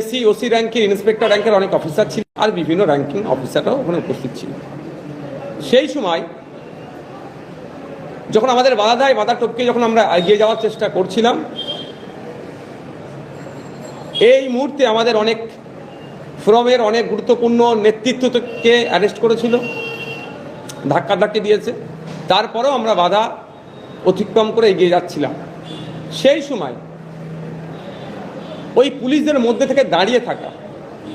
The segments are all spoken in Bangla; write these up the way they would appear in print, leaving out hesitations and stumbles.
এসি ওসি র্যাঙ্কের ইন্সপেক্টর র্যাঙ্কের অনেক অফিসার ছিল আর বিভিন্ন র্যাঙ্কিং অফিসাররাও ওখানে উপস্থিত ছিল। সেই সময় যখন আমাদের বাধা টপকে যখন আমরা এগিয়ে যাওয়ার চেষ্টা করছিলাম, এই মুহূর্তে আমাদের অনেক ফোরামের অনেক গুরুত্বপূর্ণ নেতৃত্বকে অ্যারেস্ট করেছিল, ধাক্কাধাক্কি দিয়েছে। তারপরেও আমরা বাধা অতিক্রম করে এগিয়ে যাচ্ছিলাম। সেই সময় ওই পুলিশদের মধ্যে থেকে দাঁড়িয়ে থাকা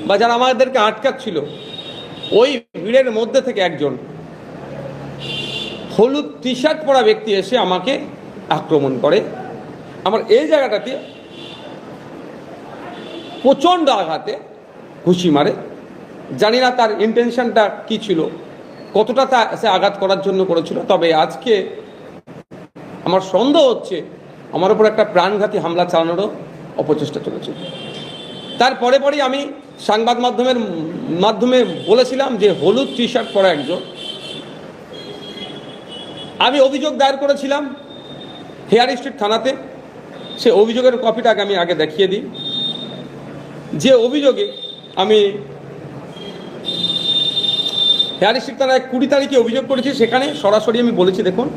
বা যারা আমাদেরকে আটকাচ্ছিল, ওই ভিড়ের মধ্যে থেকে একজন হলুদ টি শার্ট পরা ব্যক্তি এসে আমাকে আক্রমণ করে। আমার এই জায়গাটাতে প্রচণ্ড আঘাতে ঘুষি মারে। জানি না তার ইন্টেনশনটা কি ছিল, কতটা তা সে আঘাত করার জন্য করেছিল। তবে আজকে আমার সন্দেহ হচ্ছে আমার উপর একটা প্রাণঘাতী হামলা চালানোরও অপচেষ্টা চলেছে। তারপরে পরেই আমি সংবাদ মাধ্যমে বলেছিলাম যে হলুদ টি শার্ট পরা একজন, আমি অভিযোগ দায়ের করেছিলাম হেয়ার স্ট্রিট থানাতে। সে অভিযোগের কপিটাকে আমি আগে দেখিয়ে দিই। যে অভিযোগে আমি হেয়ার স্ট্রিট থানায় 20 তারিখে অভিযোগ করেছি, সেখানে সরাসরি আমি বলেছি, দেখুন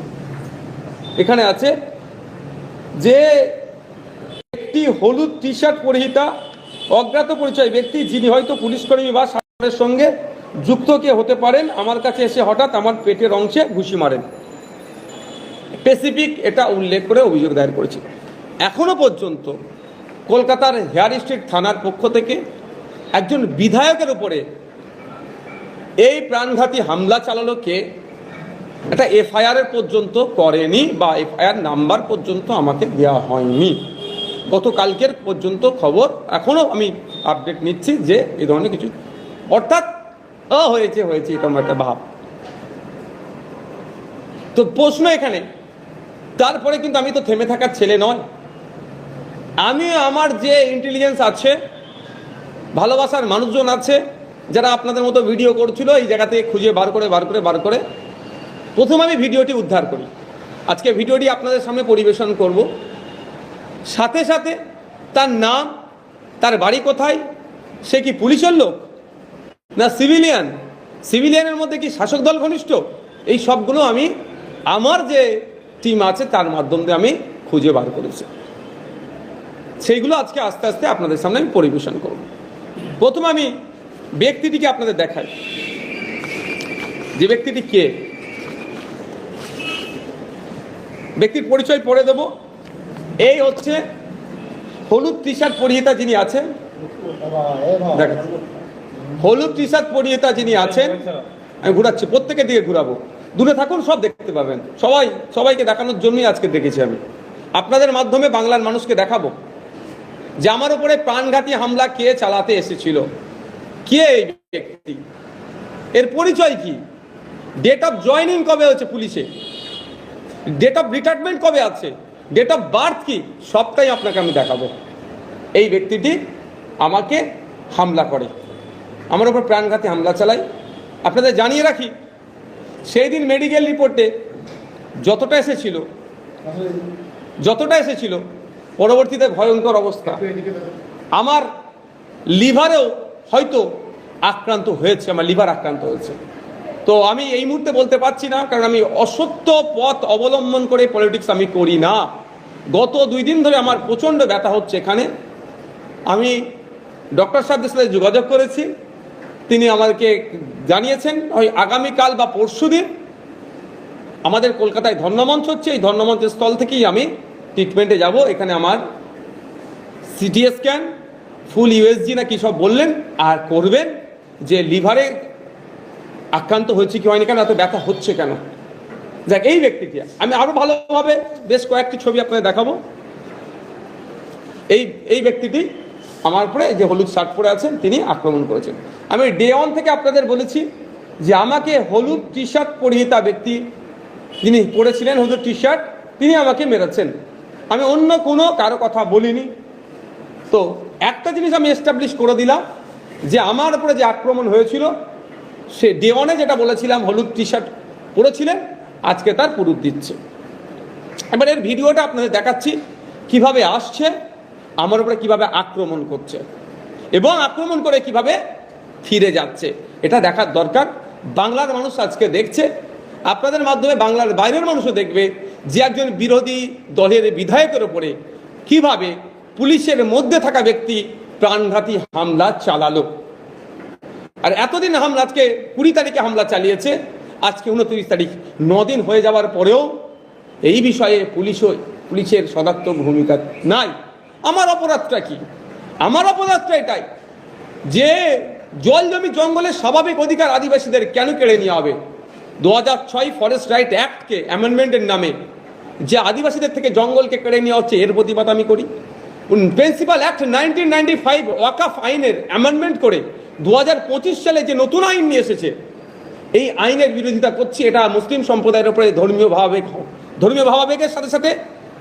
এখানে আছে যে একটি হলুদ টি শার্ট পরিহিতা অজ্ঞাত পরিচয় ব্যক্তি, যিনি হয়তো পুলিশকর্মী বা সাধারণের সঙ্গে যুক্ত কে হতে পারেন, আমার কাছে এসে হঠাৎ আমার পেটের অংশে ঘুষি মারেন। স্পেসিফিক এটা উল্লেখ করে অভিযোগ দায়ের করেছি। এখনো পর্যন্ত কলকাতার হেয়ার স্ট্রিট থানার পক্ষ থেকে একজন বিধায়কের উপরে এই প্রাণঘাতী হামলা চালালো কে, এটা এফআইআর পর্যন্ত করেনি বা এফআইআর নাম্বার পর্যন্ত আমাকে দেওয়া হয়নি। গতকালকের পর্যন্ত খবর এখনো আমি আপডেট নিচ্ছি যে এই ধরনের কিছু, অর্থাৎ হয়েছে এরকম একটা ভাব। তো প্রশ্ন এখানে, তারপরে কিন্তু আমি তো থেমে থাকার ছেলে নয়। আমি আমার যে ইন্টেলিজেন্স আছে, ভালোবাসার মানুষজন আছে যারা আপনাদের মতো ভিডিও করছিল, এই জায়গা থেকে খুঁজে বার করে প্রথম আমি ভিডিওটি উদ্ধার করি। আজকে ভিডিওটি আপনাদের সামনে পরিবেশন করব। সাথে সাথে তার নাম, তার বাড়ি কোথায়, সে কি পুলিশের লোক না সিভিলিয়ানের মধ্যে কি শাসক দল ঘনিষ্ঠ, এই সবগুলো আমি আমার যে টিম আছে তার মাধ্যমে আমি খুঁজে বার করেছি। সেইগুলো আজকে আস্তে আস্তে আপনাদের সামনে আমি পরিবেশন করব। প্রথম আমি ব্যক্তিটিকে আপনাদের দেখাই, যে ব্যক্তিটি কে, ব্যক্তির পরিচয় পড়ে দেব। এই হচ্ছে হলুদ টি শার্ট পরিহিতা যিনি আছেন, দেখেন হলুদ টি শার্ট পরিহিতা যিনি আছেন। আমি ঘুরাচ্ছি, প্রত্যেকের দিকে ঘুরাবো, দূরে থাকুন, সব দেখতে পাবেন। সবাইকে দেখানোর জন্যই আজকে দেখেছি আমি, আপনাদের মাধ্যমে বাংলার মানুষকে দেখাবো যে আমার উপরে প্রাণঘাতী হামলা কে চালাতে এসেছিল, কে এই ব্যক্তি, এর পরিচয় কি, ডেট অফ জয়নিং কবে হচ্ছে পুলিশে, ডেট অফ রিটায়ারমেন্ট কবে আছে, ডেট অফ বার্থ কি, সবটাই আপনাকে আমি দেখাবো। এই ব্যক্তিটি আমাকে হামলা করে, আমার উপর প্রাণঘাতী হামলা চালায়। আপনাদের জানিয়ে রাখি, সেই দিন মেডিকেল রিপোর্টে যতটা এসেছিল পরবর্তীতে ভয়ঙ্কর অবস্থা, আমার লিভারেও হয়তো আক্রান্ত হয়েছে, আমার লিভার আক্রান্ত হয়েছে। তো আমি এই মুহূর্তে বলতে পারছি না, কারণ আমি অসত্য পথ অবলম্বন করে পলিটিক্স আমি করি না। গত 2 দিন ধরে আমার প্রচণ্ড ব্যথা হচ্ছে এখানে। আমি ডক্টর সাহেবদের সাথে যোগাযোগ করেছি, তিনি আমাদেরকে জানিয়েছেন ওই আগামীকাল বা পরশুদিন আমাদের কলকাতায় ধর্মমঞ্চ হচ্ছে, এই ধর্মমঞ্চের স্থল থেকেই আমি ট্রিটমেন্টে যাব। এখানে আমার সিটি স্ক্যান, ফুল ইউএসজি না কি সব বললেন, আর করবেন যে লিভারে আক্রান্ত হয়েছে কি হয়নি, কেন এত ব্যথা হচ্ছে কেন। দেখ এই ব্যক্তিটি, আমি আরো ভালোভাবে বেশ কয়েকটি ছবি আপনাদের দেখাবো। এই ব্যক্তিটি আমার উপরে যে হলুদ শার্ট পরে আছেন তিনি আক্রমণ করেছেন। আমি ডে 1 থেকে আপনাদের বলেছি যে আমাকে হলুদ টি শার্ট পরিহিতা ব্যক্তি যিনি পরেছিলেন হলুদ টি শার্ট, তিনি আমাকে মেরেছেন। আমি অন্য কোনো কারো কথা বলিনি। তো একটা জিনিস আমি এস্টাবলিশ করে দিলাম যে আমার উপরে যে আক্রমণ হয়েছিল, সে ডে 1-এ যেটা বলেছিলাম হলুদ টি শার্ট পরেছিলেন, আজকে তার প্রুফ দিচ্ছে। এবার এর ভিডিওটা আপনাদের দেখাচ্ছি কিভাবে আসছে, আমার উপরে কিভাবে আক্রমণ করছে। এবং আক্রমণ করে কিভাবে ফিরে যাচ্ছে, এটা দেখার দরকার। বাংলার মানুষ আজকে দেখছে, আপনাদের মাধ্যমে বাংলার বাইরের মানুষও দেখবে যে একজন বিরোধী দলের বিধায়কের ওপরে কিভাবে পুলিশের মধ্যে থাকা ব্যক্তি প্রাণঘাতী হামলা চালালো। আর এতদিন হামলা, আজকে 20 তারিখে হামলা চালিয়েছে, আজকে 29 তারিখ, 9 দিন হয়ে যাওয়ার পরেও এই বিষয়ে পুলিশের সদাত্মক ভূমিকা নাই। আমার অপরাধটা কি? আমার অপরাধটা এটাই যে জল জমি জঙ্গলের স্বাভাবিক অধিকার আদিবাসীদের কেন কেড়ে নেওয়া হবে? 2006 ফরেস্ট রাইট অ্যাক্টকে অ্যামেন্ডমেন্টের নামে যে আদিবাসীদের থেকে জঙ্গলকে কেড়ে নেওয়া হচ্ছে, এর প্রতিবাদ আমি করি। প্রিন্সিপাল অ্যাক্ট 1995 ওয়াকাফ আইনের অ্যামেন্ডমেন্ট করে 2025 সালে যে নতুন আইন নিয়ে এসেছে, এই আইনের বিরোধিতা করছি। এটা মুসলিম সম্প্রদায়ের উপরে ধর্মীয় ভাবাবেগের সাথে সাথে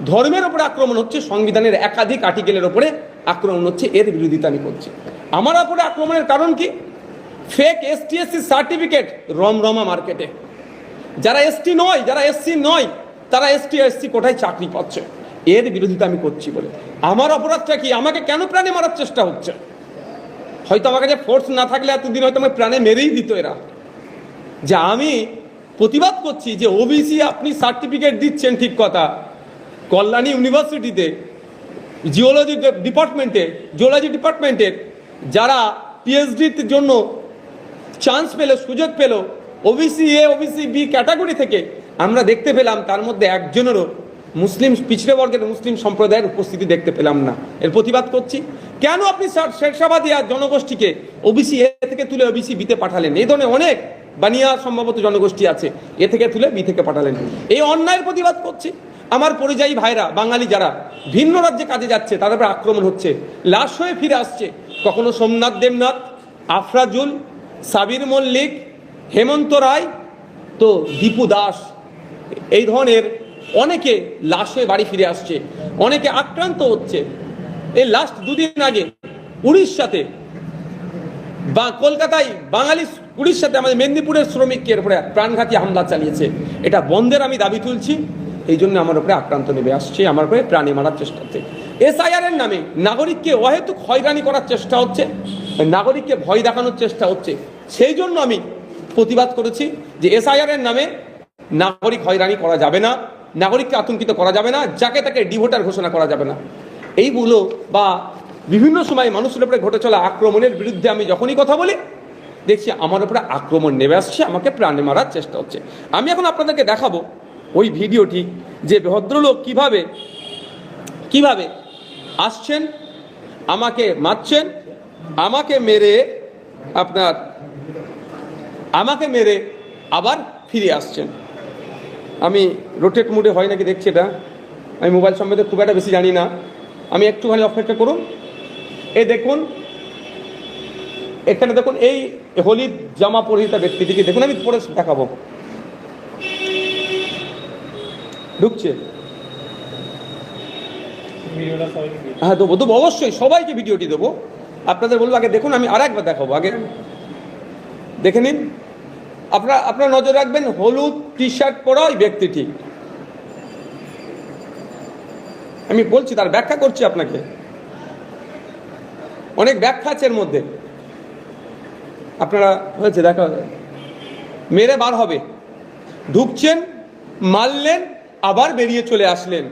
ধর্মের উপরে আক্রমণ হচ্ছে, সংবিধানের একাধিক আর্টিকেলের উপরে আক্রমণ হচ্ছে, এর বিরোধিতা আমি করছি। আমার উপরে আক্রমণের কারণ কি? ফেক ST/SC সার্টিফিকেট রমরমা মার্কেটে। যারা ST নয়, যারা SC নয়, তারা ST/SC কোটায় চাকরি পাচ্ছে, এর বিরোধিতা আমি করছি বলে। আমার অপরাধটা কি? আমাকে কেন প্রাণে মারার চেষ্টা হচ্ছে? হয়তো আমার কাছে ফোর্স না থাকলে এতদিন হয়তো আমার প্রাণে মেরেই দিত এরা। যে আমি প্রতিবাদ করছি যে OBC আপনি সার্টিফিকেট দিচ্ছেন, ঠিক কথা, কল্যাণী ইউনিভার্সিটিতে জিওলজি ডিপার্টমেন্টের যারা PhDর জন্য চান্স পেল, সুযোগ পেল OBC A OBC B category থেকে, আমরা দেখতে পেলাম তার মধ্যে একজনেরও মুসলিম পিছড়ে বর্গের মুসলিম সম্প্রদায়ের উপস্থিতি দেখতে পেলাম না। এর প্রতিবাদ করছি। কেন আপনি শেরশাবাদিয়া জনগোষ্ঠীকে OBC A থেকে তুলে OBC B তে পাঠালেন? এই ধরনের অনেক বানিয়া সম্ভবত জনগোষ্ঠী আছে, এ থেকে তুলে B থেকে পাঠালেন। এই অন্যায়ের প্রতিবাদ করছি। আমার পরিযায়ী ভাইরা, বাঙালি যারা ভিন্ন রাজ্যে কাজে যাচ্ছে, তাদের উপর আক্রমণ হচ্ছে, লাশ হয়ে ফিরে আসছে। কখনো সোমনাথ দেবনাথ, আফরাজুল, সাবির মল্লিক, হেমন্ত রায়, তো দীপু দাস, এই ধরনের অনেকে লাশ হয়ে বাড়ি ফিরে আসছে, অনেকে আক্রান্ত হচ্ছে। এই লাস্ট 2 দিন আগে উড়িষ্যাতে বা কলকাতায় বাঙালি উড়িষ্যাতে আমাদের মেদিনীপুরের শ্রমিকের উপরে প্রাণঘাতী হামলা চালিয়েছে। এটা বন্ধের আমি দাবি তুলছি। এই জন্য আমার উপরে আক্রান্ত নেমে আসছে, আমার উপরে প্রাণে মারার চেষ্টা হচ্ছে। SIR এর নামে নাগরিককে অহেতুক হয়রানি করার চেষ্টা হচ্ছে, নাগরিককে ভয় দেখানোর চেষ্টা হচ্ছে। সেই জন্য আমি প্রতিবাদ করেছি যে SIR এর নামে নাগরিক হয়রানি করা যাবে না, নাগরিককে আতঙ্কিত করা যাবে না, যাকে তাকে ডিভোটার ঘোষণা করা যাবে না। এইগুলো বা বিভিন্ন সময় মানুষের উপরে ঘটে চলা আক্রমণের বিরুদ্ধে আমি যখনই কথা বলি, দেখছি আমার উপরে আক্রমণ নেমে আসছে, আমাকে প্রাণে মারার চেষ্টা হচ্ছে। আমি এখন আপনাদেরকে দেখাবো ওই ভিডিওটি, যে ভদ্রলোক কিভাবে আসছেন, আমাকে মারছেন, আমাকে মেরে আবার ফিরে আসছেন। আমি রোটেট মুডে হয় নাকি দেখছি, এটা আমি মোবাইল সম্বন্ধে খুব একটা বেশি জানি না, আমি একটুখানি অপেক্ষা করুন। এই দেখুন, এখানে দেখুন, এই হলুদ জামা পরিহিত ব্যক্তিটিকে দেখুন, আমি পরে দেখাবো। ঢুকছে, হ্যাঁ দেবো অবশ্যই, সবাইকে ভিডিওটি দেবো। আপনাদের বলবো আগে দেখুন, আমি আর একবার দেখাবো, আগে দেখে নিন। আপনারা নজর রাখবেন, হলুদ টি-শার্ট পরা ওই ব্যক্তিটি, আমি বলছি, তার ব্যাখ্যা করছি আপনাকে। অনেক ব্যাখ্যা আছে এর মধ্যে, আপনারা হয়েছে দেখা, মেরে বার হবে, ঢুকছেন, মারলেন, আবার বেরিয়ে চলে আসলেন।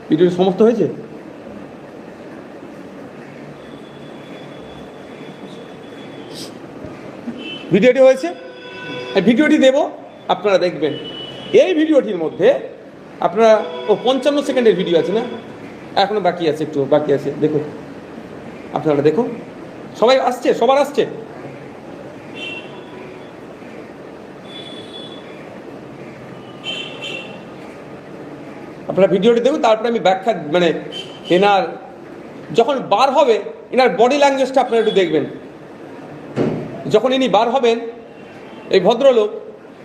ভিডিওটি সমাপ্ত হয়েছে। ভিডিওটি হয়েছে, ভিডিওটি দেব, আপনারা দেখবেন। এই ভিডিওটির মধ্যে আপনারা 55 সেকেন্ডের ভিডিও আছে না, এখনো বাকি আছে, একটু বাকি আছে, দেখুন, আপনারা দেখুন। সবাই আসছে, সবার আসছে। আপনারা ভিডিওটি দেখুন, তারপরে আমি ব্যাখ্যা, মানে এনার যখন বার হবে, এনার বডি ল্যাঙ্গুয়েজটা আপনারা একটু দেখবেন। যখন ইনি বার হবেন, এই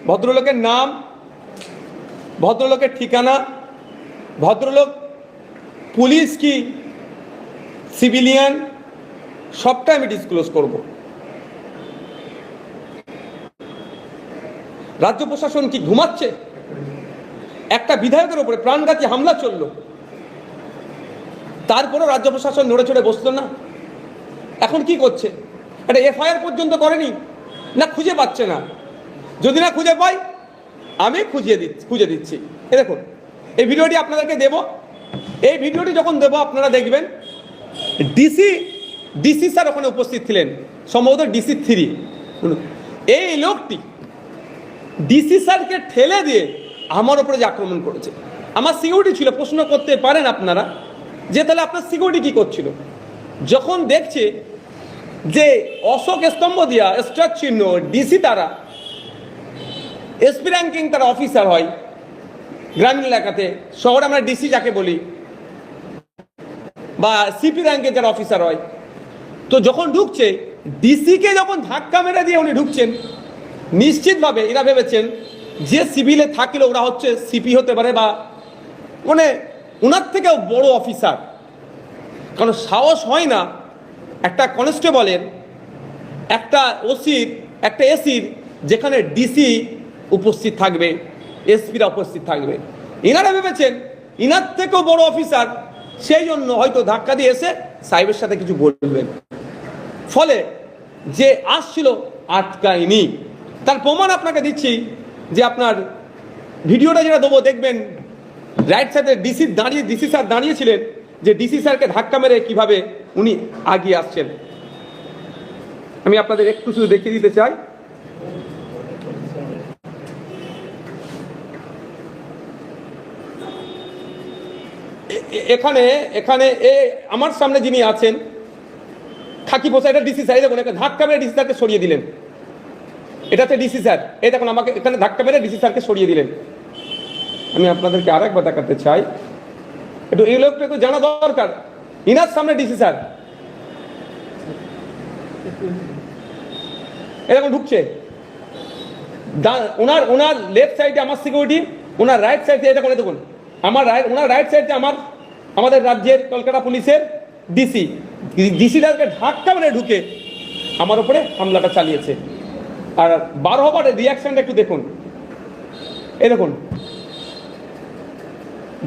ভদ্রলোকের নাম, ভদ্রলোকের ঠিকানা, ভদ্রলোক পুলিশ কি সিভিলিয়ান, সবটা আমি ডিসক্লোজ করব। রাজ্য প্রশাসন কি ঘুমাচ্ছে? একটা বিধায়কের উপরে প্রাণঘাতী হামলা চলল, তারপরেও রাজ্য প্রশাসন নড়ে চড়ে বসলো না। এখন কি করছে? একটা এফআইআর পর্যন্ত করেনি, না খুঁজে পাচ্ছে না। যদি না খুঁজে পাই আমি খুঁজে দিচ্ছি। এই দেখুন, এই ভিডিওটি আপনাদেরকে দেব। এই ভিডিওটি যখন দেব আপনারা দেখবেন ডিসি স্যার ওখানে উপস্থিত ছিলেন, সম্ভবত ডিসি 3। এই লোকটি ডিসি স্যারকে ঠেলে দিয়ে আমার উপরে যে আক্রমণ করেছে। আমার সিকিউরিটি ছিল, প্রশ্ন করতে পারেন আপনারা যে তাহলে আপনার সিকিউরিটি কি করছিল? যখন দেখছে যে অশোক স্তম্ভ দিয়া স্টার চিহ্ন ডিসি, তারা এসপি র্যাঙ্কিং তারা অফিসার হয় গ্রামীণ এলাকাতে, শহরে আমরা ডিসি যাকে বলি, বা সিপি র্যাঙ্কে যারা অফিসার হয়, তো যখন ঢুকছে ডিসিকে যখন ধাক্কা মেরে দিয়ে উনি ঢুকছেন, নিশ্চিতভাবে এরা ভেবেছেন যে সিভিলে থাকলে ওরা হচ্ছে সিপি হতে পারে বা মানে ওনার থেকেও বড় অফিসার। কারণ সাহস হয় না একটা কনস্টেবলের, একটা ওসির, একটা এসির, যেখানে ডিসি উপস্থিত থাকবে, এসপিরা উপস্থিত থাকবে। ইনারা ভেবেছেন ইনার থেকেও বড় অফিসার, সেই জন্য হয়তো ধাক্কা দিয়ে এসে সাহেবের সাথে কিছু বলবেন, ফলে যে আসছিল আটকায়নি। তার প্রমাণ আপনাকে দিচ্ছি যে আপনার ভিডিওটা যেটা দেবো দেখবেন, রাইট সাইডে ডিসি স্যার দাঁড়িয়েছিলেন, যে ডিসি স্যারকে ধাক্কা মেরে কিভাবে উনি আগিয়ে আসছেন। আমি আপনাদের একটু শুধু দেখিয়ে দিতে চাই। এখানে এখানে আমার সামনে যিনি আছেন খাকি পোশাক, এটা ডিসি স্যার। দেখুন, ধাক্কা মেরে ডিসি স্যারকে সরিয়ে দিলেন। এটা হচ্ছে ডিসি স্যার। এই দেখুন, আমাকে এখানে ধাক্কা মেরে ডিসি স্যারকে সরিয়ে দিলেন। আমি আপনাদেরকে আরেকবার দেখাতে চাই, একটু এই লোকটা একটু জানা দরকার। ইনার সামনে ডিসি স্যার এরকম ঢুকছে, ওনার লেফট সাইডে আমার সিকিউরিটি, ওনার রাইট সাইডে এটা করে দেখুন, ওনার রাইট সাইডে আমাদের রাজ্যের কলকাতা পুলিশের ডিসিটাকে ধাক্কা মেরে ঢুকে আমার উপরে হামলাটা চালিয়েছে। আর বার হবার রিয়াকশনটা একটু দেখুন, এই দেখুন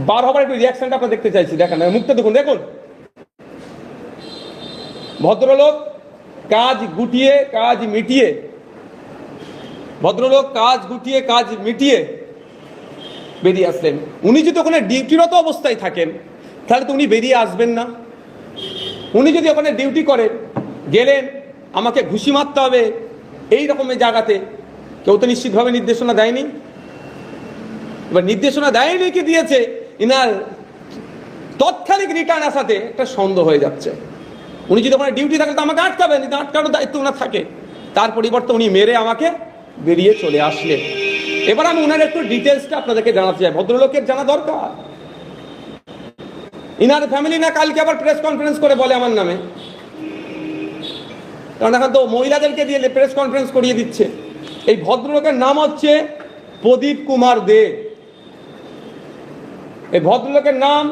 বার হবার একটু রিয়াকশনটা আপনার দেখতে চাইছি। দেখেন মুখটা দেখুন, দেখুন ভদ্রলোক কাজ গুটিয়ে কাজ মিটিয়ে, ভদ্রলোক কাজ গুটিয়ে কাজ মিটিয়ে বেরিয়ে আসলেন। উনি যদি ওখানে ডিউটিরত অবস্থায় থাকেন তাহলে তো উনি বেরিয়ে আসবেন না। উনি যদি ওখানে ডিউটি করেন, গেলেন আমাকে ঘুষি মারতে হবে এই রকমের জায়গাতে, কেউ তো নিশ্চিতভাবে নির্দেশনা দেয়নি। এবার নির্দেশনা দেয়নি কি দিয়েছে, ইনার তৎক্ষণিক রিটার্ন আসাতে একটা সন্দেহ হয়ে যাচ্ছে। উনি যদি ওখানে ডিউটি থাকে তো আমাকে আটকাবেন, কিন্তু আটকানোর দায়িত্ব ওনার থাকে। তার পরিবর্তে উনি মেরে আমাকে বেরিয়ে চলে আসলেন। এবার আমি ওনার একটু ডিটেলসটা আপনাদেরকে জানাতে চাই, ভদ্রলোকের জানা দরকার। ইনার ফ্যামিলি না কালকে আবার প্রেস কনফারেন্স করে বলে আমার নামে, কারণ এখন তো মহিলাদেরকে দিয়ে প্রেস কনফারেন্স করিয়ে দিচ্ছে। এই ভদ্রলোকের নাম হচ্ছে প্রদীপ কুমার দে। এই ভদ্রলোকের নাম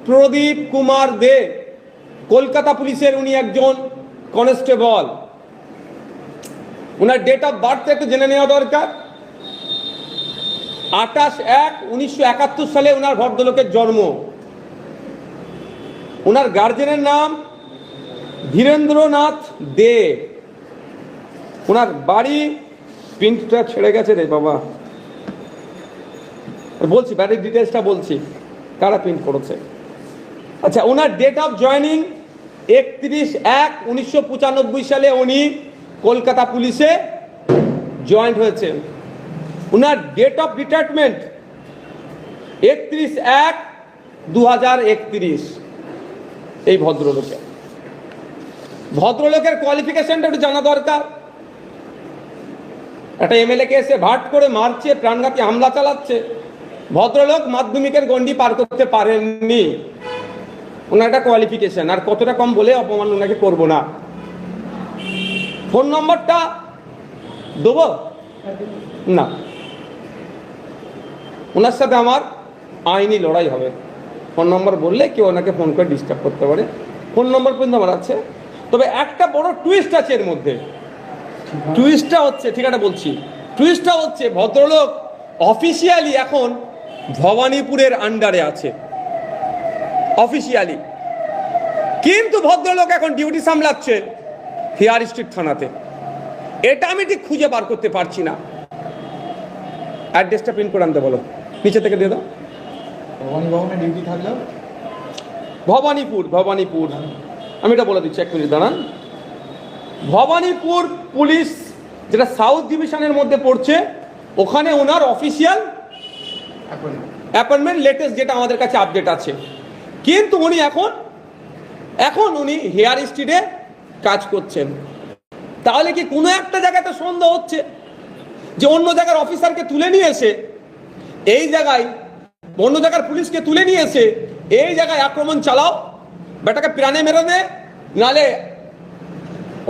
প্রদীপ কুমার দে, কলকাতা পুলিশের উনি একজন কনস্টেবল। ওনার ডেট অফ বার্থ একটু জেনে নেওয়া দরকার। 28/1/1971 সালে ওনার ভদ্রলোকের জন্ম। ওনার গার্জেনের নাম ধীরেন্দ্রনাথ দে। ওনার বাড়ি, প্রিন্টটা ছেড়ে গেছে রে বাবা, বলছি বাড়ির ডিটেলসটা বলছি, কারা প্রিন্ট করেছে। আচ্ছা, ওনার ডেট অফ জয়নিং 31/1/1995 সালে উনি কলকাতা পুলিশে জয়েন্ট হয়েছেন। ওনার ডেট অফ রিটায়ারমেন্ট 31/1/2031। এই ভদ্রলোকের কোয়ালিফিকেশনটা একটু জানা দরকার। একটা এমএলএ কে এসে ভাট করে মারছে, প্রাণঘাতী হামলা চালাচ্ছে। ভদ্রলোক মাধ্যমিকের গন্ডি পার করতে পারেননি, ওনার একটা কোয়ালিফিকেশন। আর কতটা কম বলে অপমান ওনাকে করবো না। ফোন নম্বরটা দেবো না, ওনার সাথে আমার আইনি লড়াই হবে। ফোন নম্বর বললে কেউ ওনাকে ফোন করে ডিস্টার্ব করতে পারে। ফোন নম্বর পর্যন্ত আমার আছে। তবে একটা বড় টুইস্ট আছে এর মধ্যে। টুইস্টটা হচ্ছে, ঠিক আছে বলছি, টুইস্টটা হচ্ছে ভদ্রলোক অফিসিয়ালি এখন ভবানীপুরের আন্ডারে আছে। অফিসিয়ালি কিন্তু ভদ্রলোক এখন ডিউটি সামলাচ্ছে হেয়ার স্ট্রিট থানাতে। এটা আমি ঠিক খুঁজে বার করতে পারছি না। অ্যাড্রেসটা প্রিন্ট করে আনতে বলো, নিচে থেকে দিয়ে দাও। ভবানী ভবনে ডিউটি থাকলেও ভবানীপুর আমি এটা বলে দিচ্ছি, এক মিনিট দাঁড়ান। ভবানীপুর পুলিশ, যেটা সাউথ ডিভিশনের মধ্যে পড়ছে, ওখানে ওনার অফিসিয়াল অ্যাপয়েন্টমেন্ট লেটেস্ট যেটা আমাদের কাছে আপডেট আছে। কিন্তু উনি এখন উনি হেয়ার স্ট্রিটে কাজ করছেন। তাহলে কি কোনো একটা জায়গাতে সন্দেহ হচ্ছে যে অন্য জায়গার অফিসারকে তুলে নিয়ে এসে এই জায়গায়, অন্য জায়গার পুলিশকে তুলে নিয়ে এসে এই জায়গায় আক্রমণ চালাও, বেটাকে প্রাণে মেরে দে, নালে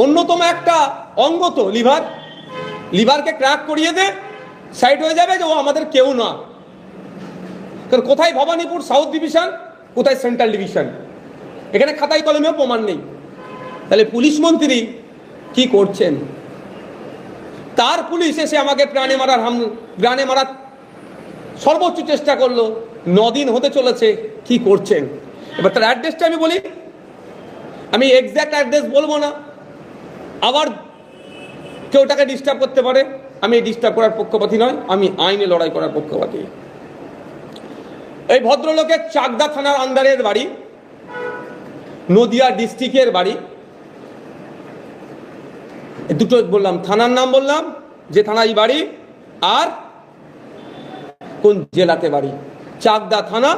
অন্যতম একটা অঙ্গ তো লিভারকে ক্র্যাক করিয়ে দে, সাইড হয়ে যাবে যে ও আমাদের কেউ না। কারণ কোথায় ভবানীপুর সাউথ ডিভিশন, কোথায় সেন্ট্রাল ডিভিশন, এখানে খাতায় কলমেও প্রমাণ নেই। তাহলে পুলিশ মন্ত্রী কি করছেন? তার পুলিশ এসে আমাকে প্রাণে মারার সর্বোচ্চ চেষ্টা করলো, 9 দিন হতে চলেছে, কি করছেন? এবার তার অ্যাড্রেসটা আমি বলি, আমি এক্স্যাক্ট অ্যাড্রেস বলবো না, আবার কেউ তাকে ডিস্টার্ব করতে পারে। আমি ডিস্টার্ব করার পক্ষপাতী নয়, আমি আইনে লড়াই করার পক্ষপাতী। এই ভদ্রলোকের চাকদা থানার আন্ডারের বাড়ি, নদিয়া ডিস্ট্রিক্টের বাড়ি। দুটো বললাম, থানার নাম বললাম যে থানায় বাড়ি, আর কোন জেলাতে বাড়ি। চাকদা থানা,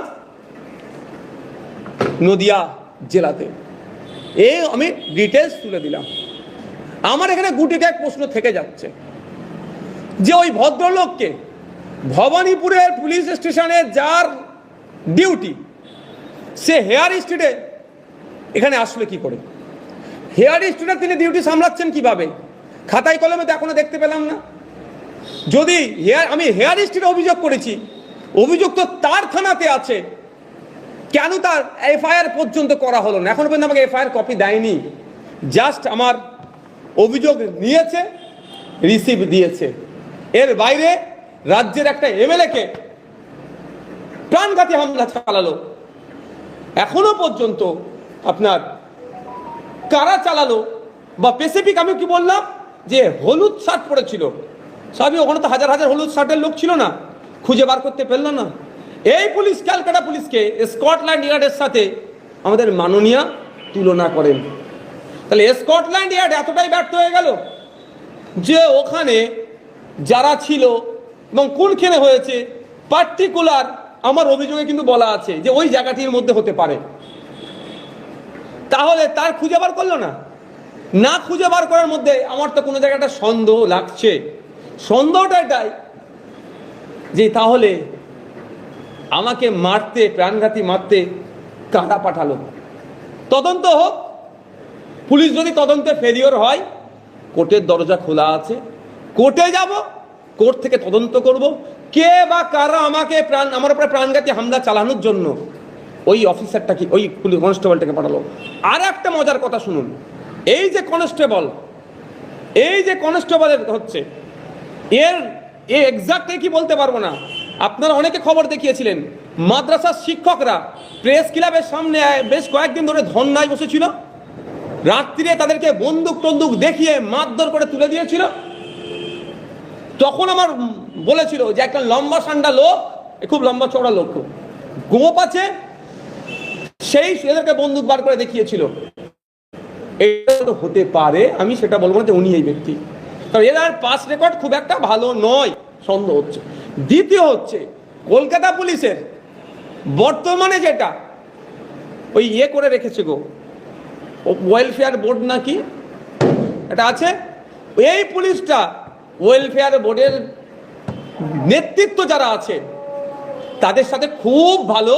নদিয়া জেলাতে। এই আমি ডিটেলস তুলে দিলাম। আমার এখানে গুটিকে এক প্রশ্ন থেকে যাচ্ছে যে ওই ভদ্রলোককে ভবানীপুরের পুলিশ স্টেশনে যার ডিউটি, সে হেয়ার স্ট্রিটে এখানে আসলে কি করে? হেয়ার স্ট্রিটে তিনি ডিউটি সামলাচ্ছেন কিভাবে? খাতায় কলমে তো এখনো দেখতে পেলাম না। যদি আমি হেয়ার স্ট্রিটে অভিযোগ করেছি, অভিযোগ তো তার থানাতে আছে, কেন তার এফআইআর পর্যন্ত করা হলো না? এখনো পর্যন্ত আমাকে এফআইআর কপি দেয়নি। জাস্ট আমার অভিযোগ নিয়েছে, রিসিভ দিয়েছে। এর বাইরে রাজ্যের একটা এমএলএকে প্রাণঘাতী হামলা চালালো, এখনো পর্যন্ত আপনার কারা চালালো বা স্পেসিফিক আমি কি বললাম যে হলুদ শার্ট পরেছিল, সবই ওখানে তো হাজার হাজার হলুদ শার্টের লোক ছিল না, খুঁজে বার করতে পারল না। এই পুলিশ ক্যালকাটা পুলিশকে স্কটল্যান্ড ইয়ার্ডের সাথে আমাদের মাননীয়া তুলনা করেন। তাহলে স্কটল্যান্ড ইয়ার্ড এতটাই ব্যর্থ হয়ে গেল যে ওখানে যারা ছিল এবং কোনখানে হয়েছে পার্টিকুলার আমার অভিযোগে কিন্তু বলা আছে যে ওই জায়গাটির মধ্যে হতে পারে। তাহলে তার খুঁজে বার করলো না। না খুঁজে বার করার মধ্যে আমার তো কোনো জায়গাটা সন্দেহ লাগছে। সন্দেহটা এটাই যে তাহলে আমাকে মারতে, প্রাণঘাতী মারতে কারা পাঠালো? তদন্ত হোক। পুলিশ যদি তদন্তে ফেলিওর হয়, কোর্টের দরজা খোলা আছে, কোর্টে যাব, কোর্ট থেকে তদন্ত করব কে বা কারা আমাকে আমার উপরে প্রাণঘাতী হামলা চালানোর জন্য ওই অফিসারটাকে, ওই পুলিশ কনস্টেবলটাকে পাঠালো। আর একটা মজার কথা শুনুন, এই যে কনস্টেবলের হচ্ছে এর এক্সাক্ট কি বলতে পারবো না। আপনারা অনেকে খবর দেখিয়েছিলেন, মাদ্রাসার শিক্ষকরা প্রেস ক্লাবের সামনে বেশ কয়েকদিন ধরে ধর্নায় বসেছিল, রাত্রিরে তাদেরকে বন্দুক দেখিয়ে মারধর করে তুলে দিয়েছিল। তখন আমার বলেছিল যে একটা লম্বা সান্ডা লোক, খুব লম্বা চওড়া লোক, গোপ আছে, সেই এদেরকে বন্দুক বার করে দেখিয়েছিল। এটা তো হতে পারে, আমি সেটা বলবো না যে উনি এই ব্যক্তি, কারণ এর পাস রেকর্ড খুব একটা ভালো নয়, সন্দেহ হচ্ছে। দ্বিতীয় হচ্ছে কলকাতা পুলিশের বর্তমানে যেটা ওই করে রেখেছে গো, ওয়েলফেয়ার বোর্ড নাকি এটা আছে, এই পুলিশটা ওয়েলফেয়ার বোর্ডের নেতৃত্ব যারা আছে তাদের সাথে খুব ভালো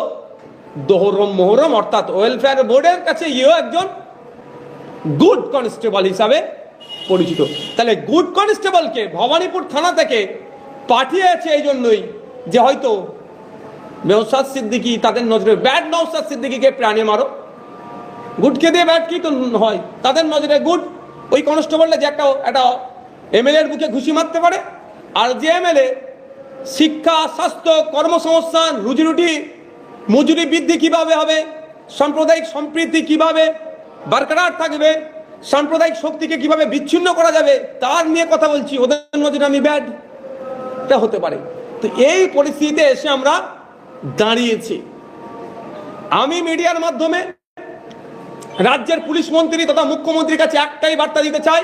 মোহরম, অর্থাৎ ওয়েলফেয়ার বোর্ডের কাছে একজন গুড কনস্টেবল হিসাবে পরিচিত। তাহলে গুড কনস্টেবলকে ভবানীপুর থানা থেকে পাঠিয়েছে এই জন্যই যে হয়তো নওশাদ সিদ্দিকী, তাদের নজরে ব্যাড নওশাদ সিদ্দিকীকে প্রাণে মারো, গুডকে দিয়ে ব্যাড কি তো হয়, তাদের নজরে গুড ওই কনস্টেবলটা যে একটা এমএলএ এর বুকে ঘুষি মারতে পারে, আর যে এমএলএ শিক্ষা, স্বাস্থ্য, কর্মসংস্থান, রুজিরুটি, মজুরি বৃদ্ধি কিভাবে হবে, সাম্প্রদায়িক সম্প্রীতি কিভাবে বরকরার থাকবে, সাম্প্রদায়িক শক্তিকে কিভাবে বিচ্ছিন্ন করা যাবে তার নিয়ে কথা বলছি, ওদের নজরে আমি ব্যাড, এটা হতে পারে। তো এই পরিস্থিতিতে এসে আমরা দাঁড়িয়েছি। আমি মিডিয়ার মাধ্যমে রাজ্যের পুলিশ মন্ত্রী তথা মুখ্যমন্ত্রীর কাছে একটাই বার্তা দিতে চাই,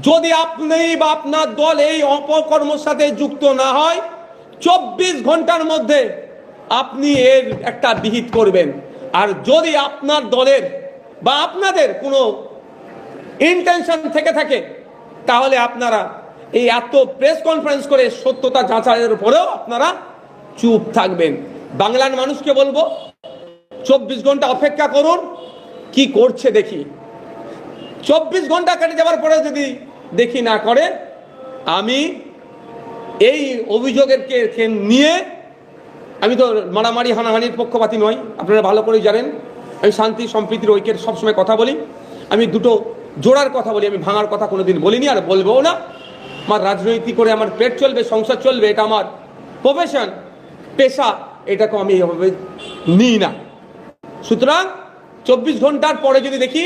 যদি আপনি বা আপনার দল এই অপকর্মের সাথে যুক্ত না হয়, 24 ঘন্টার মধ্যে আপনি এর একটা বিহিত করবেন। আর যদি আপনার দলের বা আপনাদের কোনো ইন্টেনশন থেকে থাকে, তাহলে আপনারা এই এত প্রেস কনফারেন্স করে সত্যতা যাচাইয়ের উপরেও আপনারা চুপ থাকবেন। বাংলার মানুষকে বলবো, 24 ঘন্টা অপেক্ষা করুন, কি করছে দেখি। 24 ঘন্টা কেটে যাওয়ার পরে যদি দেখি না করে, আমি এই অভিযোগের নিয়ে, আমি তো মারামারি হানাহানির পক্ষপাতী নই, আপনারা ভালো করেই জানেন। আমি শান্তি সম্প্রীতির ঐক্যের সবসময় কথা বলি, আমি দুটো জোড়ার কথা বলি, আমি ভাঙার কথা কোনোদিন বলিনি আর বলবও না। আমার রাজনৈতিক করে আমার পেট চলবে, সংসার চলবে, এটা আমার প্রফেশন, পেশা, এটাকে আমি এভাবে নিই না। সুতরাং 24 ঘন্টার পরে যদি দেখি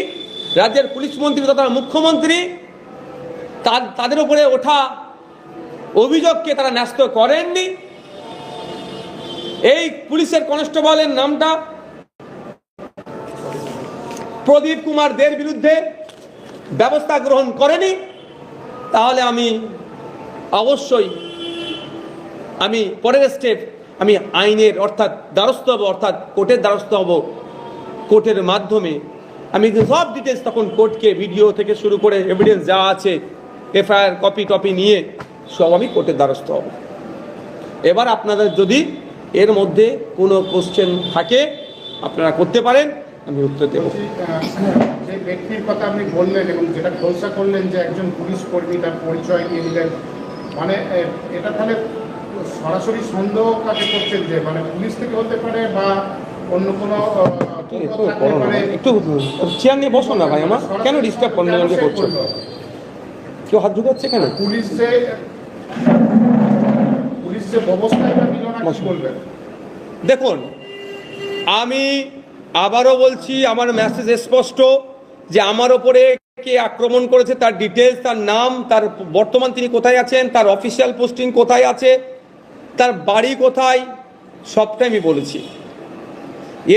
রাজ্যের পুলিশ মন্ত্রী তথা মুখ্যমন্ত্রী তাদের উপরে ওঠা অভিযোগকে তারা ন্যস্ত করেননি, এই পুলিশের কনস্টেবলের নামটা প্রদীপ কুমার দের বিরুদ্ধে ব্যবস্থা গ্রহণ করেনি, তাহলে আমি অবশ্যই আমি পরের স্টেপ আমি আইনের অর্থাৎ দ্বারস্থ হব, অর্থাৎ কোর্টের দ্বারস্থ হব। কোর্টের মাধ্যমে আমি সব ডিটেলস তখন কোর্টকে ভিডিও থেকে শুরু করে এভিডেন্স যা আছে, এফআইআর কপি টপি নিয়ে সব আমি কোর্টের দ্বারস্থ হব। এবার আপনাদের যদি এর মধ্যে কোনো কোশ্চেন থাকে আপনারা করতে পারেন, আমি উত্তর দেব। যে ব্যক্তির কথা আপনি বললেন এবং যেটা খোলসা করলেন যে একজন পুলিশ কর্মী, তার পরিচয় দিয়ে দিলেন, মানে এটা তাহলে সরাসরি সন্দেহ কাকে করছেন যে মানে পুলিশ থেকে হতে পারে বা অন্য কোনো একটু চেয়ার নিয়ে বসো না ভাই, আমার কেন ডিস্টার্ব করছো? কেউ হাত ঢুকাচ্ছে কেন? পুলিশ যে ব্যবস্থায় নিল না, কি বলবেন? দেখুন, আমি আবারও বলছি, আমার মেসেজ স্পষ্ট যে আমার ওপরে কে আক্রমণ করেছে তার ডিটেলস, তার নাম, তার বর্তমান তিনি কোথায় আছেন, তার অফিসিয়াল পোস্টিং কোথায় আছে, তার বাড়ি কোথায়, সবটাই আমি বলেছি।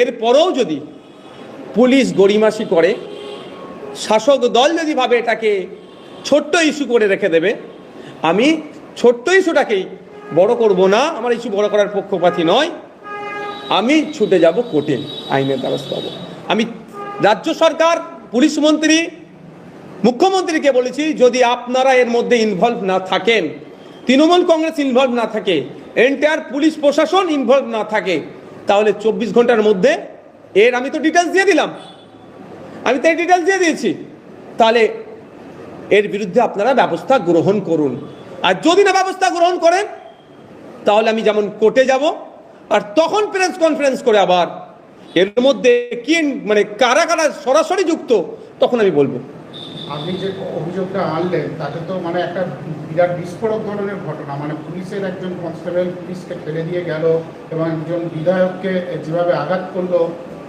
এরপরেও যদি পুলিশ গড়িমাসি করে, শাসক দল যদি ভাবে এটাকে ছোট্ট ইস্যু করে রেখে দেবে, আমি ছোট্ট ইস্যুটাকেই বড় করব না, আমার ইস্যু বড় করার পক্ষপাতী নয়, আমি ছুটে যাব কোর্টে, আইনের দ্বারস্থ হব। আমি রাজ্য সরকার, পুলিশ মন্ত্রী, মুখ্যমন্ত্রীকে বলেছি, যদি আপনারা এর মধ্যে ইনভলভ না থাকেন, তৃণমূল কংগ্রেস ইনভলভ না থাকে, এন্টায়ার পুলিশ প্রশাসন ইনভলভ না থাকে, তাহলে 24 ঘন্টার মধ্যে এর আমি তো ডিটেলস দিয়ে দিলাম, আমি তো এই ডিটেলস দিয়ে দিয়েছি, তাহলে এর বিরুদ্ধে আপনারা ব্যবস্থা গ্রহণ করুন। আর যদি না ব্যবস্থা গ্রহণ করেন, তাহলে আমি যেমন কোর্টে যাব, আর তখন প্রেস কনফারেন্স করে আবার এর মধ্যে কি মানে কারা কারা সরাসরি যুক্ত, তখন আমি বলবো। আপনি যে অভিযোগটা আনলেন তাতে তো মানে একটা বিরাট বিস্ফোরক ধরনের ঘটনা, মানে পুলিশের একজন কনস্টেবল পুলিশকে ফেলে দিয়ে গেল এবং একজন বিধায়ককে যেভাবে আঘাত করলো,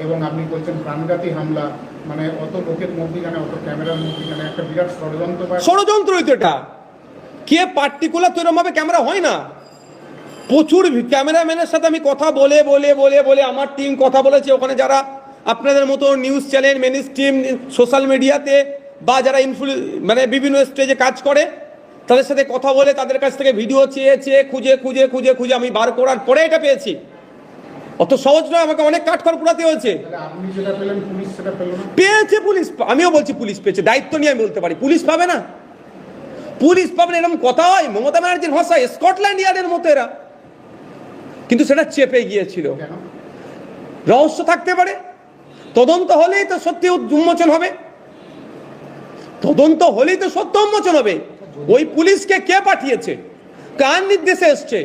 এবং আপনি বলছেন প্রাণঘাতী হামলা, মানে অত লোকের মধ্যখানে, অত ক্যামেরার মধ্যখানে একটা বিরাট ষড়যন্ত্র। এটা কে পার্টিকুলার তো এরকম ভাবে ক্যামেরা হয় না, প্রচুর ক্যামেরাম্যানের সাথে আমি কথা বলে বলে বলে বলে আমার টিম কথা বলেছে, ওখানে যারা আপনাদের মতো news channel, mainstream, social মিডিয়াতে বা যারা মানে বিভিন্ন স্টেজে কাজ করে, তাদের সাথে কথা বলে তাদের কাছ থেকে ভিডিও চেয়ে খুঁজে খুঁজে খুঁজে খুঁজে আমি বার করার পরে এটা পেয়েছি। অত সহজ নয়, আমাকে অনেক কাঠখড় পোড়াতে হয়েছে। পেয়েছে পুলিশ, আমিও বলছি পুলিশ পেয়েছে, দায়িত্ব নিয়ে আমি বলতে পারি। পুলিশ পাবে না, পুলিশ পাবে না এরকম কথা হয়? মমতা ব্যানার্জির ভাষায় স্কটল্যান্ড ইয়ার্ডের মতো এরা, কিন্তু সেটা চেপে গিয়েছিল। রহস্য থাকতে পারে, তদন্ত হলেই তো সত্যি উন্মোচন হবে, তদন্ত হলেই তো সত্য উন্মোচন হবে। ওই পুলিশকে কে পাঠিয়েছে, কার নির্দেশে এসছে,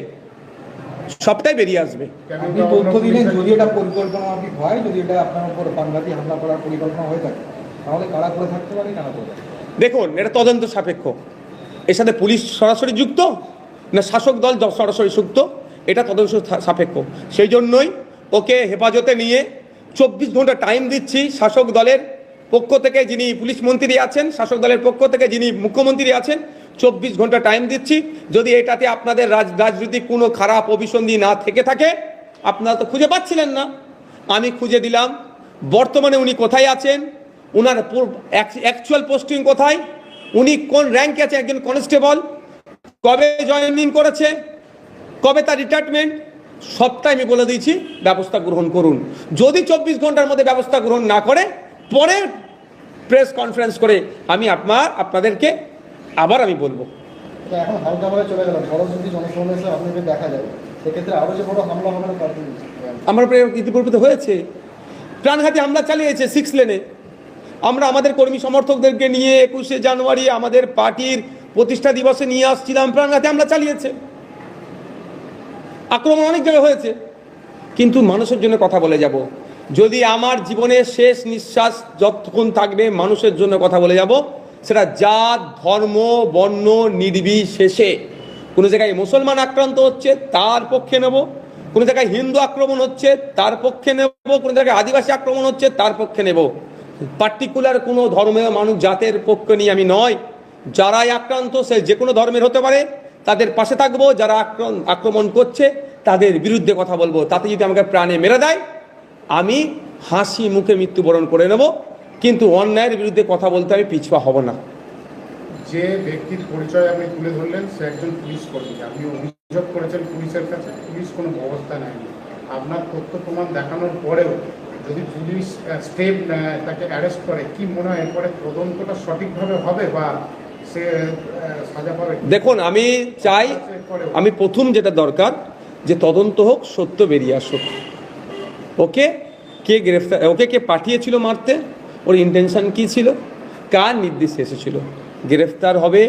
সবটাই বেরিয়ে আসবে। আপনি তথ্য দিলেন, যদি এটা পরিকল্পনা হয়, যদি এটা আপনার উপর প্রাণঘাতী হামলা করার পরিকল্পনা হয়ে থাকে, তাহলে কারা করে থাকতে পারে, কারা করে? দেখুন, এটা তদন্ত সাপেক্ষ, এর সাথে পুলিশ সরাসরি যুক্ত না শাসক দল সরাসরি যুক্ত, এটা তদন্ত সাপেক্ষ। সেই জন্যই ওকে হেফাজতে নিয়ে 24 ঘন্টা টাইম দিচ্ছি শাসক দলের পক্ষ থেকে যিনি পুলিশ মন্ত্রী আছেন, শাসক দলের পক্ষ থেকে যিনি মুখ্যমন্ত্রী আছেন, 24 ঘন্টা টাইম দিচ্ছি। যদি এটাতে আপনাদের রাজনৈতিক কোনো খারাপ অভিসন্ধি না থেকে থাকে, আপনারা তো খুঁজে পাচ্ছিলেন না, আমি খুঁজে দিলাম। বর্তমানে উনি কোথায় আছেন, উনার অ্যাকচুয়াল পোস্টিং কোথায়, উনি কোন র্যাঙ্কে আছে, একজন কনস্টেবল, কবে জয়েনিং করেছে, কবে তার রিটায়ারমেন্ট, সবটাই আমি বলে দিয়েছি। ব্যবস্থা গ্রহণ করুন। যদি 24 ঘন্টার মধ্যে ব্যবস্থা গ্রহণ না করে, পরে প্রেস কনফারেন্স করে আমি আপনাদেরকে আবার আমি বলবো। তো এখন হালকাভাবে চলে গেল, বড় যদি জনসমাবেশে আপনাকে দেখা যায়, সেক্ষেত্রে আরও যে বড় হামলা হবে না তার কি? আমার ইতিপূর্বে তো হয়েছে, প্রাণঘাতী হামলা চালিয়েছে 6 লেনে। আমরা আমাদের কর্মী সমর্থকদেরকে নিয়ে 21শে জানুয়ারি আমাদের পার্টির প্রতিষ্ঠা দিবসে নিয়ে আসছিলাম, প্রাণঘাতী হামলা চালিয়েছে, আক্রমণ অনেক জায়গায় হয়েছে। কিন্তু মানুষের জন্য কথা বলে যাব। যদি আমার জীবনের শেষ নিঃশ্বাস যতক্ষণ থাকবে মানুষের জন্য কথা বলে যাব, সেটা জাত ধর্ম বর্ণ নির্বিশেষে। কোনো জায়গায় মুসলমান আক্রান্ত হচ্ছে তার পক্ষে নেব, কোনো জায়গায় হিন্দু আক্রমণ হচ্ছে তার পক্ষে নেব, কোনো জায়গায় আদিবাসী আক্রমণ হচ্ছে তার পক্ষে নেব। পার্টিকুলার কোনো ধর্মের মানুষ জাতের পক্ষে নিয়ে আমি নয়। যারাই আক্রান্ত, সে যে কোনো ধর্মের হতে পারে, তাদের পাশে থাকবো। যারা আক্রমণ করছে তাদের বিরুদ্ধে কথা বলবো। তাতে যদি আমাকে প্রাণে মেরে দেয়, আমি হাসি মুখে মৃত্যুবরণ করে নেব, কিন্তু অন্যায়ের বিরুদ্ধে কথা বলতে আমি পিছপা হব না। যে ব্যক্তির পরিচয় আপনি তুলে ধরলেন, সে একজন পুলিশ কর্মী। আপনি অভিযোগ করেছেন পুলিশের কাছে, পুলিশ কোনো ব্যবস্থা নেয়নি। আপনার তথ্য প্রমাণ দেখানোর পরেও যদি পুলিশ স্টেপ নেয়, তাকে অ্যারেস্ট করে, কি মনে হয় এরপরে তদন্তটা সঠিকভাবে হবে বা সে সাজা পাবে? দেখুন, আমি চাই, আমি প্রথম যেটা দরকার যে তদন্ত হোক, সত্য বেরিয়ে আসুক। ওকে কে গ্রেফতার, ওকে কে পাঠিয়েছিল মারতে, ওর ইন্টেনশন কী ছিল, কার নির্দেশে এসেছিল, গ্রেফতার হবে,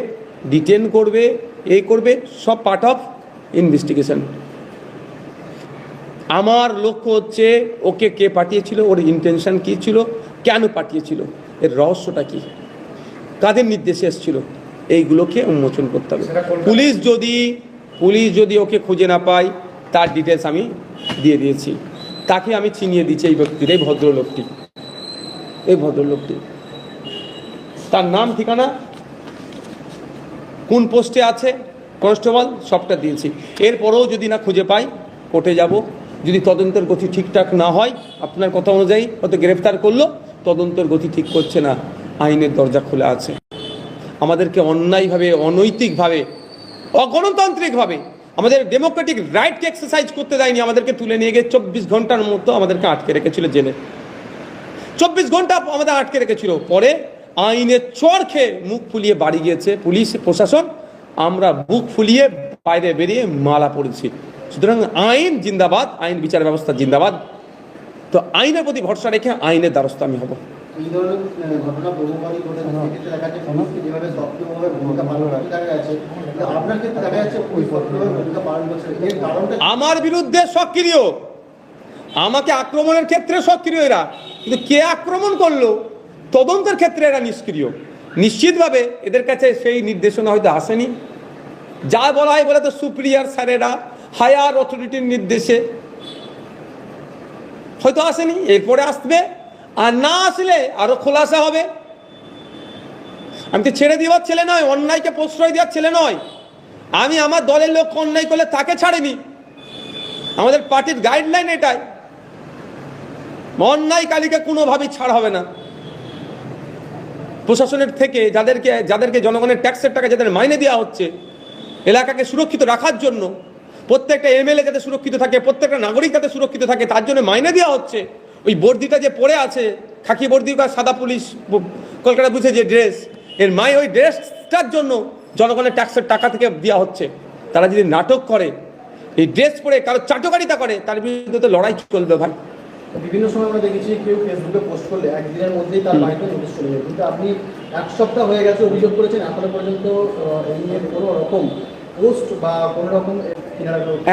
ডিটেন করবে, এই করবে, সব পার্ট অফ ইনভেস্টিগেশন। আমার লক্ষ্য হচ্ছে ওকে কে পাঠিয়েছিল, ওর ইন্টেনশন কী ছিল, কেন পাঠিয়েছিল, এর রহস্যটা কী, কাদের নির্দেশে এসেছিল, এইগুলোকে উন্মোচন করতে হবে। পুলিশ যদি ওকে খুঁজে না পায়, তার ডিটেলস আমি দিয়ে দিয়েছি। তাকে আমি চিনিয়ে দিচ্ছি, এই ব্যক্তির, এই ভদ্রলোকটি, তার নাম, ঠিকানা, কোন পোস্টে আছে, কনস্টেবল, সবটা দিয়েছি। এরপরেও যদি না খুঁজে পাই, কোর্টে যাব। যদি তদন্তের গতি ঠিকঠাক না হয়, আপনার কথা অনুযায়ী হয়তো গ্রেফতার করলো, তদন্তের গতি ঠিক করছে না, আইনের দরজা খোলা আছে। আমাদেরকে অন্যায়ভাবে, অনৈতিকভাবে, অগণতান্ত্রিকভাবে আমাদের ডেমোক্রেটিক রাইটকে এক্সারসাইজ করতে দেয়নি। আমাদেরকে তুলে নিয়ে গিয়ে 24 ঘন্টার মতো আমাদেরকে আটকে রেখেছিল জেলে। 24 ঘন্টা আমাদের আটকে রেখেছিল। পরে আইনের চড় খেয়ে মুখ ফুলিয়ে বাড়ি গিয়েছে পুলিশ প্রশাসন, আমরা বুক ফুলিয়ে বাইরে বেরিয়ে মালা পড়েছি। সুতরাং আইন জিন্দাবাদ, আইন বিচার ব্যবস্থা জিন্দাবাদ। তো আইনের প্রতি ভরসা রেখে আইনের দ্বারস্থ আমি হব। এই ধরনের ঘটনা বহুবারই ঘটে, সেক্ষেত্রে দেখা যাচ্ছে পুলিশকে যেভাবে সক্রিয়ভাবে ভূমিকা পালন করতে দেখা যাচ্ছে, আপনার ক্ষেত্রে দেখা যাচ্ছে পুলিশ সক্রিয়ভাবে ভূমিকা পালন করছে, এর কারণটা? আমার বিরুদ্ধে সক্রিয়, আমাকে আক্রমণের ক্ষেত্রে সক্রিয় এরা, কিন্তু কে আক্রমণ করলো তদন্তের ক্ষেত্রে এরা নিষ্ক্রিয়। নিশ্চিতভাবে এদের কাছে সেই নির্দেশনা হয়তো আসেনি। যা বলা হয় বলে তো সুপিরিয়ার স্যারেরা হায়ার অথরিটির নির্দেশে হয়তো আসেনি, এরপরে আসবে, আর না আসলে আরো খোলাসা হবে। আমি তো ছেড়ে দেওয়ার ছেলে নয়, অন্যায়কে প্রশ্রয় দেওয়ার ছেলে নয়। আমি আমার দলের লোক অন্যায় করলে তাকে ছাড়িনি। আমাদের পার্টির গাইডলাইন এটাই, অন্যায়কারীকে কোনোভাবেই ছাড় হবে না। প্রশাসনের থেকে যাদেরকে জনগণের ট্যাক্সের টাকা যাদের মাইনে দেওয়া হচ্ছে এলাকাকে সুরক্ষিত রাখার জন্য, প্রত্যেকটা এমএলএ যাতে সুরক্ষিত থাকে, প্রত্যেকটা নাগরিক যাতে সুরক্ষিত থাকে, তার জন্য মাইনে দেওয়া হচ্ছে। ওই বর্দিটা যে পরে আছে, খাকি বর্দি বা সাদা পুলিশ কলকাতা বুঝে যে ড্রেস, এর ওই ড্রেসটার জন্য জনগণের ট্যাক্সের টাকা থেকে দেওয়া হচ্ছে। তারা যদি নাটক করে, এই ড্রেস পরে কারো চাটকারিতা করে, তার বিরুদ্ধে তো লড়াই চলবে ভাই। বিভিন্ন সময় আমরা দেখেছি কেউ ফেসবুকে পোস্ট করলে একদিনের মধ্যেই তার বাড়িতে নোটিশ চলে যায়, কিন্তু আপনি 1 সপ্তাহ হয়ে গেছে অভিযোগ করেছেন, এখনো পর্যন্ত এই নিয়ে কোনো রকম পোস্ট বা কোনো রকম?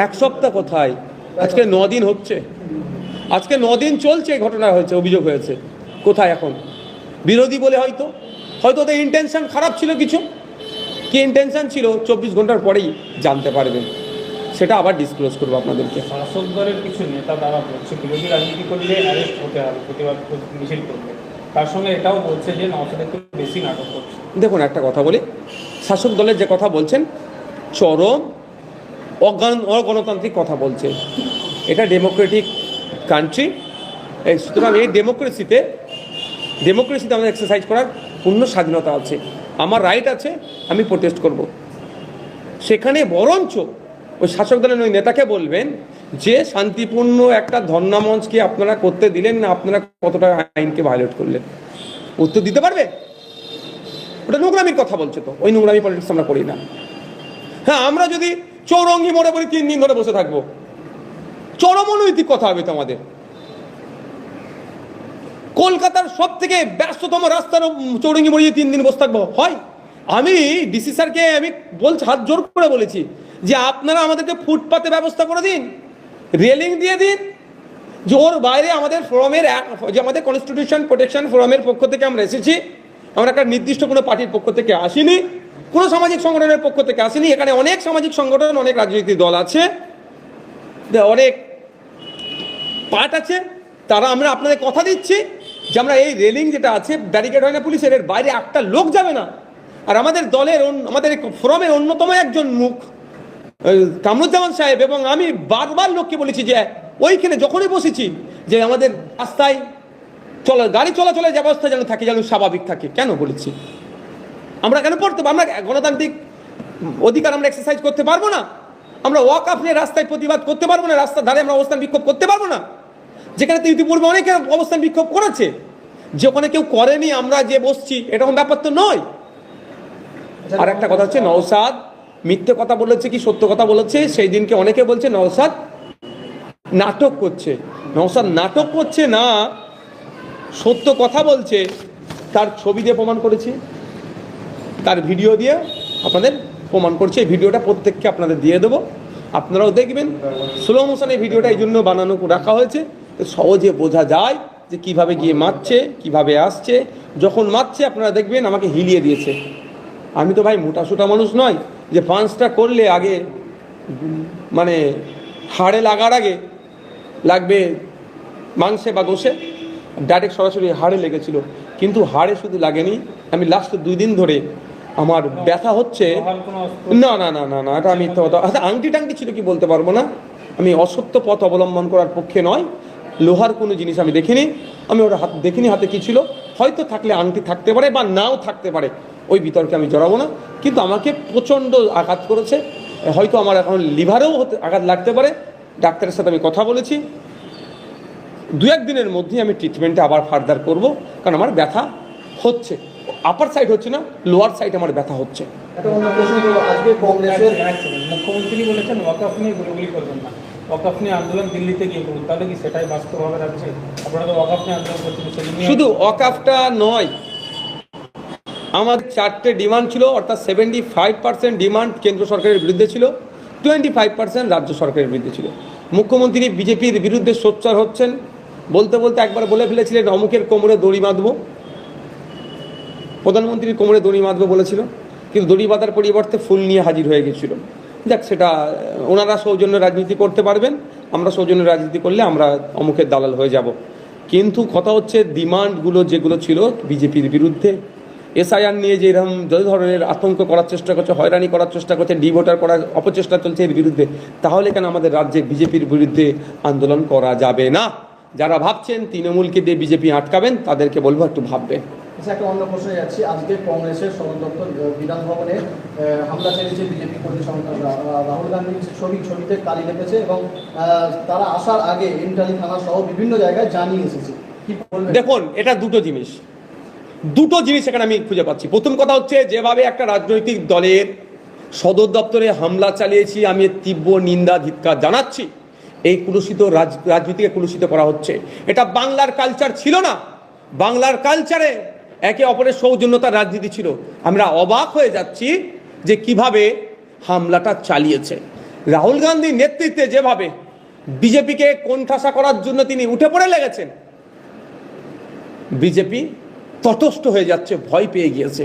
1 সপ্তাহ কোথায়, আজকে 9 দিন হচ্ছে, আজকে 9 দিন চলছে, ঘটনা হয়েছে, অভিযোগ হয়েছে। কোথায় এখন? বিরোধী বলে হয়তো ওদের ইন্টেনশন খারাপ ছিল, কিছু কি ইন্টেনশন ছিল 24 ঘন্টার পরেই জানতে পারবেন, সেটা আবার ডিসক্লোজ করবো আপনাদেরকে। শাসক দলের কিছু নেতা তারা বলছে বিরোধী রাজনীতি করলে অ্যারেস্ট হতে হবে, প্রতিবাদ মিছিল করবে, তার সঙ্গে এটাও বলছে যে নওশাদ একটু বেশি নাটক করছে। দেখুন একটা কথা বলি, শাসক দলের যে কথা বলছেন চরম অগণতান্ত্রিক কথা বলছে। এটা ডেমোক্রেটিক কান্ট্রি, সুতরাং এই ডেমোক্রেসিতে আমাদের এক্সারসাইজ করার পূর্ণ স্বাধীনতা আছে, আমার রাইট আছে, আমি প্রোটেস্ট করব। সেখানে বরঞ্চ ওই শাসক দলের ওই নেতাকে বলবেন যে শান্তিপূর্ণ একটা ধর্ণা মঞ্চকে আপনারা করতে দিলেন না, আপনারা কতটা আইনকে ভায়োলেট করলেন, উত্তর দিতে পারবে? ওটা নোংরামির কথা বলছে, তো ওই নোংরামি পলিটিক্স আমরা করি না। হ্যাঁ, আমরা যদি চৌরঙ্গি মোড়ে বলি 3 দিন ধরে বসে থাকবো, চরম অনৈতিক কথা হবে তো আমাদের। কলকাতার সব থেকে ব্যস্ততম রাস্তার চৌরঙ্গি মোড়ে 3 দিন বসে থাকবো হয়? আমি ডিসি স্যারকে আমি বলছি, হাত জোর করে বলেছি যে আপনারা আমাদেরকে ফুটপাতে ব্যবস্থা করে দিন, রেলিং দিয়ে দিন, যে ওর বাইরে আমাদের ফোরামের যে আমাদের কনস্টিটিউশন প্রোটেকশন ফোরামের পক্ষ থেকে আমরা এসেছি, আমরা একটা নির্দিষ্ট কোনো পার্টির পক্ষ থেকে আসিনি, কোনো সামাজিক সংগঠনের পক্ষ থেকে আসিনি। এখানে অনেক সামাজিক সংগঠন, অনেক রাজনৈতিক দল আছে, অনেক পার্ট আছে, তারা আমরা আপনাদের কথা দিচ্ছি যে আমরা এই রেলিং যেটা আছে, ব্যারিকেড হয় না পুলিশের, এর বাইরে একটা লোক যাবে না। আর আমাদের দলের আমাদের ফোরামের অন্যতম একজন মুখ কামরুজ্জামান সাহেব এবং আমি বারবার লোককে বলেছি যে ওইখানে যখনই বসেছি যে আমাদের রাস্তায় গাড়ি চলাচলের ব্যবস্থা যেন থাকে, যেন স্বাভাবিক থাকে। কেন বলেছি? আমরা কেন পড়তে, আমরা গণতান্ত্রিক অধিকার আমরা এক্সারসাইজ করতে পারবো না? আমরা ওয়াক আপ নিয়ে রাস্তায় প্রতিবাদ করতে পারবো না? রাস্তার ধারে আমরা অবস্থান বিক্ষোভ করতে পারবো না? যেখানে ইতিপূর্বে অনেকে অবস্থান বিক্ষোভ করেছে, যে ওখানে কেউ করেনি আমরা যে বসছি, এরকম ব্যাপার তো নয়। আর একটা কথা হচ্ছে, নওশাদ মিথ্যে কথা বলেছে কি সত্য কথা বলেছে, সেই দিনকে অনেকে বলছে নওশাদ নাটক করছে। নওশাদ নাটক করছে না, সত্য কথা বলছে। তার ছবি দিয়ে প্রমাণ করেছি, তার ভিডিও দিয়ে আপনাদের প্রমাণ করছে। এই ভিডিওটা প্রত্যেককে আপনাদের দিয়ে দেবো, আপনারাও দেখবেন। স্লো মোশনে ভিডিওটা এই জন্য বানানো রাখা হয়েছে, সহজে বোঝা যায় যে কিভাবে গিয়ে মারছে, কিভাবে আসছে। যখন মারছে আপনারা দেখবেন আমাকে হিলিয়ে দিয়েছে। আমি তো ভাই মোটাসোটা মানুষ নয় যে পাঁচটা করলে আগে মানে হাড়ে লাগার আগে লাগবে মাংসে বা গোশে, ডাইরেক্ট সরাসরি হাড়ে লেগেছিল। কিন্তু হাড়ে শুধু লাগেনি, আমি লাস্ট 2 দিন ধরে আমার ব্যথা হচ্ছে। না না না না না, এটা আমি আংটি টাংটি ছিল কি বলতে পারবো না। আমি অসত্য পথ অবলম্বন করার পক্ষে নয়। লোহার কোনো জিনিস আমি দেখিনি, আমি ওটা হাত দেখিনি হাতে কী ছিল। হয়তো থাকলে আংটি থাকতে পারে বা নাও থাকতে পারে, ওই বিতর্কে আমি জড়াবো না। কিন্তু আমাকে প্রচণ্ড আঘাত করেছে, হয়তো আমার এখন লিভারেও আঘাত লাগতে পারে। ডাক্তারের সাথে আমি কথা বলেছি, 2-1 দিনের মধ্যেই আমি ট্রিটমেন্টে আবার ফার্দার করব, কারণ আমার ব্যথা হচ্ছে। আপার সাইড হচ্ছে না, লোয়ার সাইড আমার ব্যথা হচ্ছে। একটা অন্য প্রশ্ন করবো, আজকে কংগ্রেসের মুখ্যমন্ত্রী বলেছেন ওয়াকফ নিয়ে গুলি করবেন না, ওয়াকফ নিয়ে আন্দোলন দিল্লিতে গিয়ে করুন, তাহলে কি সেটাই বাস্তবভাবে রাখছে? আপনারা তো ওয়াকফ নিয়ে আন্দোলন করছেন, শুধু ওয়াকফটা নয়, আমাদের 4টে ডিমান্ড ছিল, অর্থাৎ 75% ডিমান্ড কেন্দ্র সরকারের বিরুদ্ধে ছিল, 25% রাজ্য সরকারের বিরুদ্ধে ছিল। মুখ্যমন্ত্রী বিজেপির বিরুদ্ধে সোচ্চার হচ্ছেন, বলতে বলতে একবার বলে ফেলেছিলেন অমুকের কোমরে দড়ি বাঁধবো। প্রধানমন্ত্রীর কোমরে দড়ি বাঁধবো বলেছিল, কিন্তু দড়ি বাঁধার পরিবর্তে ফুল নিয়ে হাজির হয়ে গেছিল। যাক, সেটা ওনারা সৌজন্য রাজনীতি করতে পারবেন, আমরা সৌজন্য রাজনীতি করলে আমরা অমুকের দালাল হয়ে যাব। কিন্তু কথা হচ্ছে ডিমান্ডগুলো যেগুলো ছিল বিজেপির বিরুদ্ধে, এসআইআর নিয়ে যে এরকম যে ধরনের আতঙ্ক করার চেষ্টা করছে, হয়রানি করার চেষ্টা করছে, ডিভোটার করার অপচেষ্টা চলছে এর বিরুদ্ধে, তাহলে কেন আমাদের রাজ্যে বিজেপির বিরুদ্ধে আন্দোলন করা যাবে না? যারা ভাবছেন তৃণমূলকে দিয়ে বিজেপি আটকাবেন, তাদেরকে বলবো একটু ভাববে। আচ্ছা, একটা অন্য প্রশ্নে যাচ্ছি। আজকে কংগ্রেসের সদর দপ্তর বিধানভবনে হামলা চালিয়েছে বিজেপি কর্মী রাহুল গান্ধীর ছবিতে কালি লেগেছে এবং তারা আসার আগে এন্টালি থানা সহ বিভিন্ন জায়গায় জানিয়ে এসেছে। কি বলবেন? দেখুন, এটা দুটো জিনিস এখানে আমি খুঁজে পাচ্ছি। প্রথম কথা হচ্ছে, যেভাবে একটা রাজনৈতিক দলের সদর দপ্তরে হামলা চালিয়েছি, আমি তীব্র নিন্দা ধিক্কার জানাচ্ছি। এই কুলুষিত রাজনীতিকে কুলুষিত করা হচ্ছে। এটা বাংলার কালচার ছিল না। বাংলার কালচারে একে অপরের সৌজন্যতার রাজনীতি ছিল। আমরা অবাক হয়ে যাচ্ছি যে কিভাবে হামলাটা চালিয়েছে। রাহুল গান্ধীর নেতৃত্বে যেভাবে বিজেপিকে কোণঠাসা করার জন্য তিনি উঠে পড়ে লেগেছেন, বিজেপি তটস্থ হয়ে যাচ্ছে, ভয় পেয়ে গিয়েছে,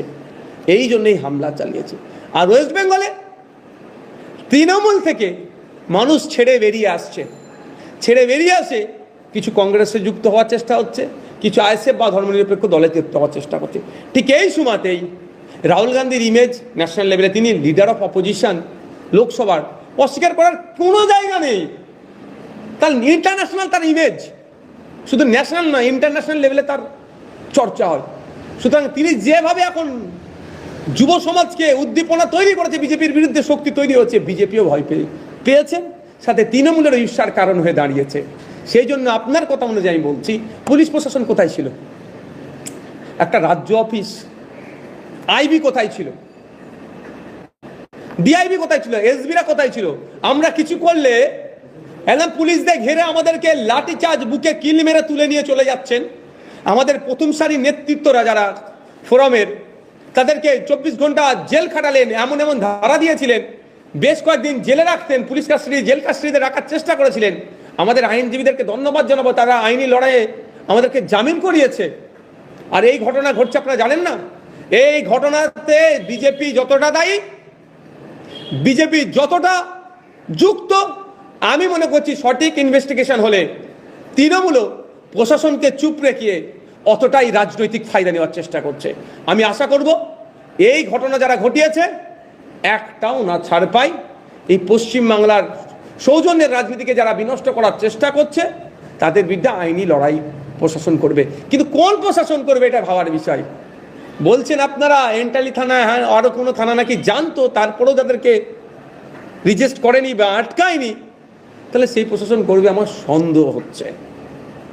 এই জন্যই হামলা চালিয়েছে। আর ওয়েস্ট বেঙ্গলে তৃণমূল থেকে মানুষ ছেড়ে বেরিয়ে আসে, কিছু কংগ্রেসে যুক্ত হওয়ার চেষ্টা হচ্ছে, কিছু আইএসএফ বা ধর্মনিরপেক্ষ দলে যুক্ত হওয়ার চেষ্টা করছে। ঠিক এই সময়তেই রাহুল গান্ধীর ইমেজ ন্যাশনাল লেভেলে, তিনি লিডার অফ অপোজিশন লোকসভার, অস্বীকার করার কোনো জায়গা নেই। তার ইন্টারন্যাশনাল তার ইমেজ, শুধু ন্যাশনাল নয় ইন্টারন্যাশনাল লেভেলে তার চর্চা হয়। সুতরাং তিনি যেভাবে এখন যুব সমাজকে উদ্দীপনা তৈরি করেছে, বিজেপির বিরুদ্ধে শক্তি তৈরি হচ্ছে, বিজেপিও ভয় পেয়েছেন, সাথে তৃণমূলের ঈর্ষার কারণ হয়ে দাঁড়িয়েছে। সেই জন্য আপনার কথা অনুযায়ী আমি বলছি, পুলিশ প্রশাসন কোথায় ছিল? একটা রাজ্য অফিস, আইবি কোথায় ছিল? ডিআইবি কোথায় ছিল? এসবিরা কোথায় ছিল? আমরা কিছু করলে একদম পুলিশদের ঘেরে আমাদেরকে লাঠি চার্জ, বুকে কিল মেরে তুলে নিয়ে চলে যাচ্ছেন। আমাদের প্রথম সারির নেতৃত্বরা যারা ফোরামের, তাদেরকে 24 ঘন্টা জেল খাটালেন, এমন এমন ধারা দিয়েছিলেন, বেশ কয়েকদিন জেলে রাখতেন, পুলিশ কাস্টাডি জেল কাস্টাডিতে রাখার চেষ্টা করেছিলেন। আমাদের আইনজীবীদেরকে ধন্যবাদ জানাবো, তারা আইনি লড়াইয়ে আমাদেরকে জামিন করিয়েছে। আর এই ঘটনা ঘটছে আপনারা জানেন না? এই ঘটনাতে বিজেপি যতটা দায়ী, বিজেপি যতটা যুক্ত, আমি মনে করছি সঠিক ইনভেস্টিগেশন হলে তৃণমূল প্রশাসনকে চুপ রেখে অতটাই রাজনৈতিক ফায়দা নেওয়ার চেষ্টা করছে। আমি আশা করব এই ঘটনা যারা ঘটিয়েছে একটাও না ছাড় পায়। এই পশ্চিমবাংলার সৌজন্যের রাজনীতিকে যারা বিনষ্ট করার চেষ্টা করছে, তাদের বিরুদ্ধে আইনি লড়াই প্রশাসন করবে। কিন্তু কোন প্রশাসন করবে এটা ভাবার বিষয়। বলছেন আপনারা এন্টালি থানা, হ্যাঁ আরও কোনো থানা নাকি জানতো, তারপরেও তাদেরকে রিজেস্ট করেনি বা আটকায়নি, তাহলে সেই প্রশাসন করবে আমার সন্দেহ হচ্ছে।